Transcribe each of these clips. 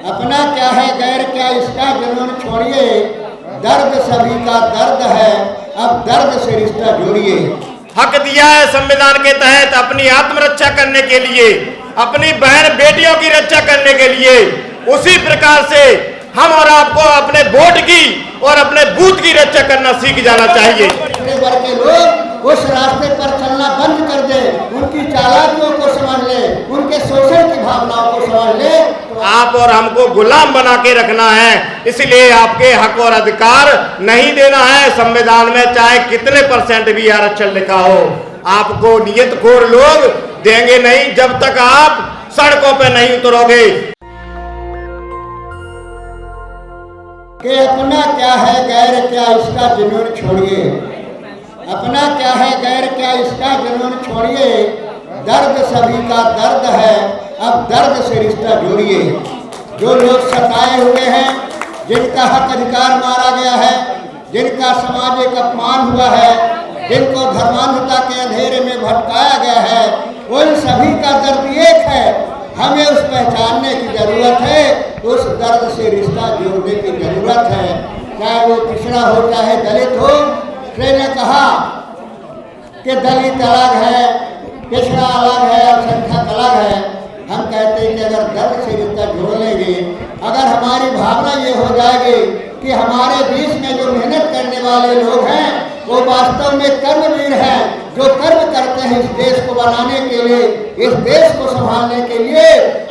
अपना क्या है गैर क्या इसका जुनून छोड़िए, दर्द सभी का दर्द है, अब दर्द से रिश्ता जोड़िए। हक दिया है संविधान के तहत अपनी आत्मरक्षा करने के लिए, अपनी बहन बेटियों की रक्षा करने के लिए, उसी प्रकार से हम और आपको अपने वोट की और अपने बूथ की रक्षा करना सीख जाना चाहिए। वर्ग के लोग उस रास्ते पर चलना बंद कर दे, उनकी चालाकियों को समझ ले, उनके शोषण की भावनाओं को समझ ले। आप और हमको गुलाम बना के रखना है, इसलिए आपके हक और अधिकार नहीं देना है। संविधान में चाहे कितने % भी आरक्षण लिखा हो, आपको नियतखोर लोग देंगे नहीं जब तक आप सड़कों पे नहीं उतरोगे। कि अपना क्या है गैर क्या इसका जुनून छोड़िए, अपना क्या है गैर क्या इसका जुनून छोड़िए, दर्द सभी का दर्द है, अब दर्द से रिश्ता जोड़िए। जो लोग सताए हुए हैं, जिनका हक अधिकार मारा गया है, जिनका सामाजिक अपमान हुआ है, जिनको धर्मांधता के अंधेरे में भटकाया गया है, उन सभी का दर्द एक है। हमें उस पहचानने की जरूरत है, उस दर्द से रिश्ता जोड़ने की जरूरत है। चाहे वो पिछड़ा हो चाहे दलित हो। ने कहा कि दलित अलग है, पिछड़ा अलग है, अल्पसंख्यक अलग है। हम कहते हैं कि अगर दर्द से रिश्ता जोड़ लेंगे, अगर हमारी भावना ये हो जाएगी कि हमारे बीच में जो मेहनत करने वाले लोग हैं वो वास्तव में कर्मवीर हैं, जो कर्म करते हैं इस देश को बनाने के लिए, इस देश को संभालने के लिए,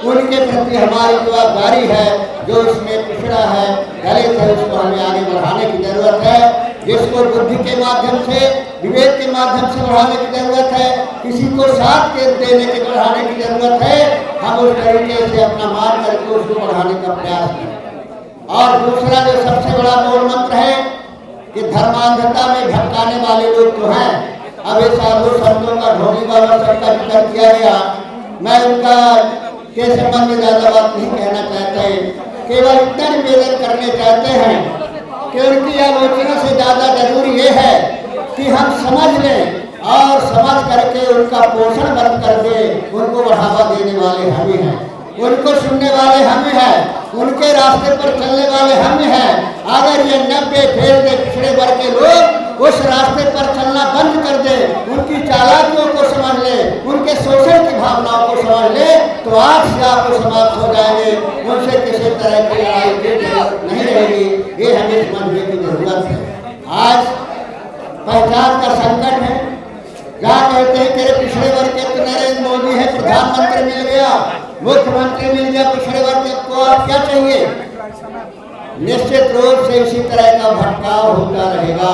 उनके प्रति हमारी जवाबदारी है। जो इसमें पिछड़ा है, दलित है, उसको हमें आगे बढ़ाने की जरूरत है। जिसको बुद्धि के माध्यम से, विवेक के माध्यम से बढ़ाने की जरूरत है, किसी को साथ के देने के बढ़ाने की जरूरत है। हम उस तरीके से अपना मार करके उसको बढ़ाने का प्रयास करें। और दूसरा जो सबसे बड़ा मूल मंत्र है कि धर्मांधता में भटकाने वाले लोग तो हैं। अब ये साधु संतों का, ढोली बाबा सबका जिक्र किया गया, मैं उनका के संबंध में ज्यादा बात नहीं कहना चाहते, केवल इतना निवेदन करने चाहते हैं कि उनकी आलोचना से ज्यादा जरूरी ये है कि हम समझ लें और समझ करके उनका पोषण बंद कर दे। उनको बढ़ावा देने वाले हम ही हैं, उनको सुनने वाले हम ही हैं, उनके रास्ते पर चलने वाले हम ही हैं। अगर ये 90% पिछड़े वर्ग के लोग उस रास्ते पर चलना बंद कर दे, उनकी चालाकियों को समझ ले, उनके शोषण की भावनाओं को समझ ले, तो आज से आप समाप्त हो जाएंगे। उनसे किसी तरह की लड़ाई की जरूरत नहीं रहेगी। ये हमें समझने की जरूरत है। आज पहचान का संकट है। जहाँ कहते हैं कि पिछड़े वर्ग के तो नरेंद्र मोदी है, प्रधानमंत्री मिल गया, मुख्यमंत्री मिल गया, पिछड़े वर्ग को आप क्या चाहिए? निश्चित रूप से इसी तरह का भटकाव होता रहेगा।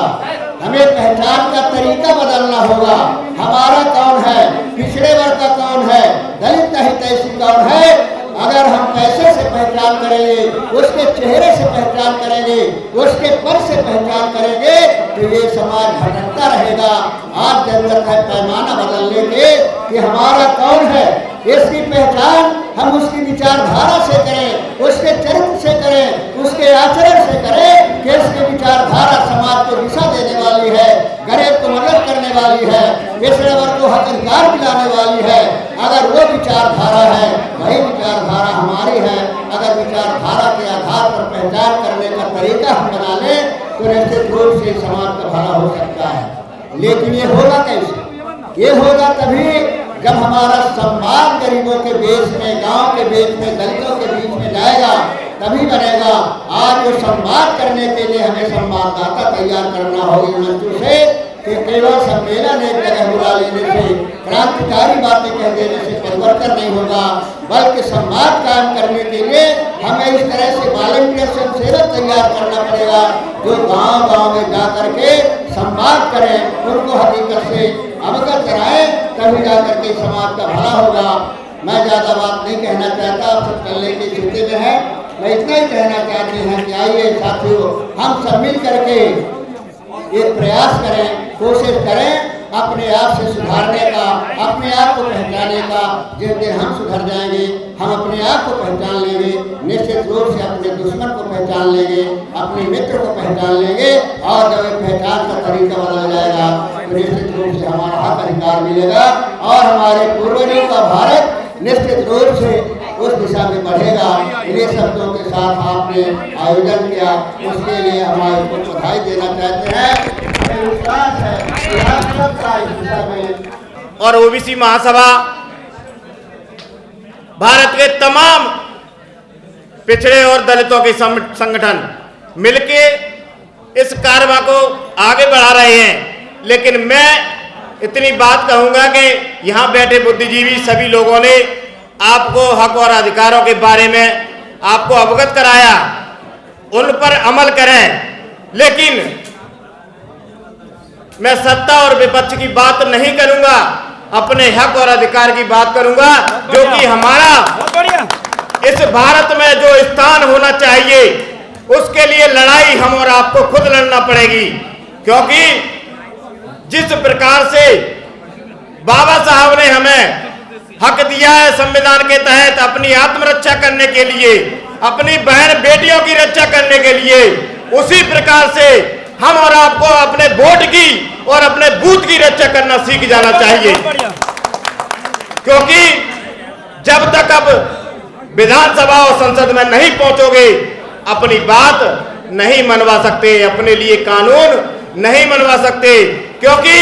हमें पहचान का तरीका बदलना होगा। हमारा कौन है, पिछड़े वर्ग का कौन है, दलित हितैषी कौन है। अगर हम पैसे से पहचान करेंगे, उसके चेहरे से पहचान करेंगे, उसके पर से पहचान करेंगे, तो ये समाज भटकता रहेगा। आज जरूरत है पैमाना बदलने के कि हमारा कौन है। इसकी पहचान हम उसकी विचारधारा से करें, उसके चरित्र से करें, उसके आचरण से करें कि इसकी विचारधारा समाज को दिशा देने वाली है, गरीब को मदद करने वाली है, पिछड़े वर्ग को हक अधिकार दिलाने वाली है। अगर वो विचारधारा है, वही विचारधारा हमारी है। अगर विचारधारा के आधार पर पहचान करने का तरीका हम बना लें तो निश्चित रूप से समाज का भला हो सकता है। लेकिन ये होगा कैसे? ये होगा तभी जब हमारा संवाद गरीबों के बीच में, गांव के बीच में, दलितों के बीच में जाएगा, तभी बनेगा। आज वो संवाद करने के लिए हमें संवाददाता तैयार करना होगी मंचों से कि केवल सम्मेलन एक जगह बुला लेने से, क्रांतिकारी बातें कह देने से परिवर्तन नहीं होगा, बल्कि संवाद कायम करने के लिए हमें इस तरह से वॉलंटियर स्वयंसेवक तैयार करना पड़ेगा जो गांव-गांव में जा करके संवाद करें, उनको हकीकत से अवगत कराएं, तभी जाकर के समाज का भला होगा। मैं ज़्यादा बात नहीं कहना चाहता, आप सब चलने की स्थिति में है। मैं इतना ही कहना चाहते हैं कि आइए साथियों, हम सब मिल करके एक प्रयास करें, कोशिश करें अपने आप से सुधारने का, अपने आप को पहचानने का। जिस दिन हम सुधर जाएंगे, हम अपने आप को पहचान लेंगे, निश्चित रूप से अपने दुश्मन को पहचान लेंगे, अपने मित्र को पहचान लेंगे। और जब एक पहचान का तरीका बदल जाएगा तो निश्चित रूप से हमारा हक अधिकार मिलेगा और हमारे पूर्वजों का भारत निश्चित रूप से उस दिशा में बढ़ेगा। इन्हीं शब्दों के साथ आपने आयोजन किया, उसके लिए हम आपको बधाई देना चाहते हैं। हमें विश्वास है कि आप सबका इस दिशा में। और ओबीसी महासभा भारत के तमाम पिछड़े और दलितों के संगठन मिलके इस कार्यक्रम को आगे बढ़ा रहे हैं। लेकिन मैं इतनी बात कहूंगा कि यहां बैठे बुद्धिजीवी सभी लोगों ने आपको हक और अधिकारों के बारे में आपको अवगत कराया, उन पर अमल करें। लेकिन मैं सत्ता और विपक्ष की बात नहीं करूंगा, अपने हक और अधिकार की बात करूंगा, जो कि हमारा इस भारत में जो स्थान होना चाहिए उसके लिए लड़ाई हम और आपको खुद लड़ना पड़ेगी। क्योंकि जिस प्रकार से बाबा साहब ने हमें हक दिया है संविधान के तहत अपनी आत्मरक्षा करने के लिए, अपनी बहन बेटियों की रक्षा करने के लिए, उसी प्रकार से हम और आपको अपने वोट की और अपने बूथ की रक्षा करना सीख जाना चाहिए। क्योंकि जब तक अब विधानसभा और संसद में नहीं पहुंचोगे, अपनी बात नहीं मनवा सकते, अपने लिए कानून नहीं मनवा सकते। क्योंकि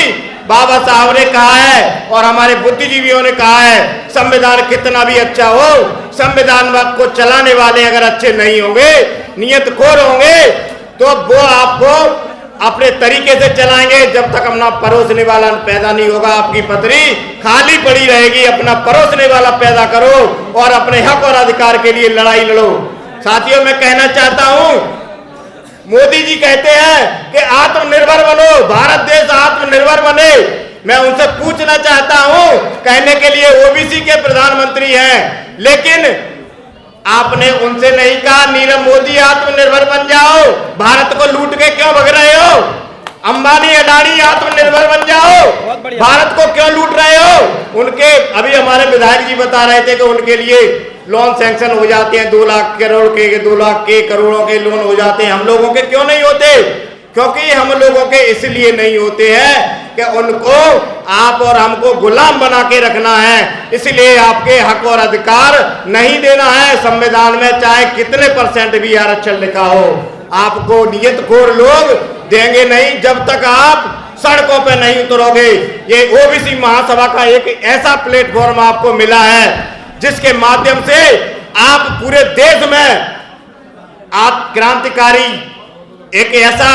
बाबा साहब ने कहा है और हमारे बुद्धिजीवियों ने कहा है, संविधान कितना भी अच्छा हो, संविधान को चलाने वाले अगर अच्छे नहीं होंगे, नियतखोर होंगे, तो वो आपको अपने तरीके से चलाएंगे। जब तक अपना परोसने वाला पैदा नहीं होगा, आपकी पथरी खाली पड़ी रहेगी। अपना परोसने वाला पैदा करो और अपने हक और अधिकार के लिए लड़ाई लड़ो। साथियों, मैं कहना चाहता हूं, मोदी जी कहते हैं कि आत्मनिर्भर बनो, भारत देश आत्मनिर्भर बने। मैं उनसे पूछना चाहता हूं, कहने के लिए ओबीसी के प्रधानमंत्री हैं, लेकिन आपने उनसे नहीं कहा नीरव मोदी आत्मनिर्भर बन जाओ, भारत को लूट के क्यों भग रहे हो? अंबानी अडानी आत्मनिर्भर बन जाओ, भारत को क्यों लूट रहे हो? उनके अभी हमारे विधायक जी बता रहे थे कि उनके लिए लोन सैंक्शन हो जाते हैं, 2 लाख करोड़ के, 2 लाख के करोड़ों के लोन हो जाते हैं। हम लोगों के क्यों नहीं होते? क्योंकि हम लोगों के इसलिए नहीं होते हैं कि उनको आप और हमको गुलाम बना के रखना है। इसलिए आपके हक और अधिकार नहीं देना है। संविधान में चाहे कितने % भी आरक्षण लिखा हो, आपको नियतखोर लोग देंगे नहीं जब तक आप सड़कों पे नहीं उतरोगे। ये ओबीसी महासभा का एक ऐसा प्लेटफॉर्म आपको मिला है जिसके माध्यम से आप पूरे देश में आप क्रांतिकारी एक ऐसा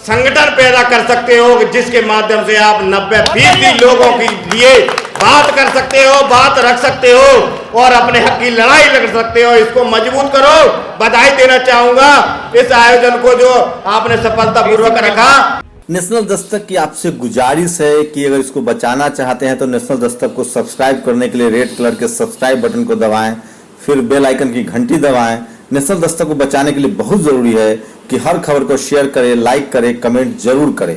संगठन पैदा कर सकते हो जिसके माध्यम से आप 90% लोगों के लिए बात कर सकते हो, बात रख सकते हो और अपने हक की लड़ाई लड़ सकते हो। इसको मजबूत करो। बधाई देना चाहूंगा इस आयोजन को जो आपने सफलतापूर्वक रखा। नेशनल दस्तक की आपसे गुजारिश है कि अगर इसको बचाना चाहते हैं तो नेशनल दस्तक को सब्सक्राइब करने के लिए रेड कलर के सब्सक्राइब बटन को दबाएं, फिर बेल आइकन की घंटी दबाएं। नेशनल दस्तक को बचाने के लिए बहुत जरूरी है कि हर खबर को शेयर करें, लाइक करें, कमेंट जरूर करें।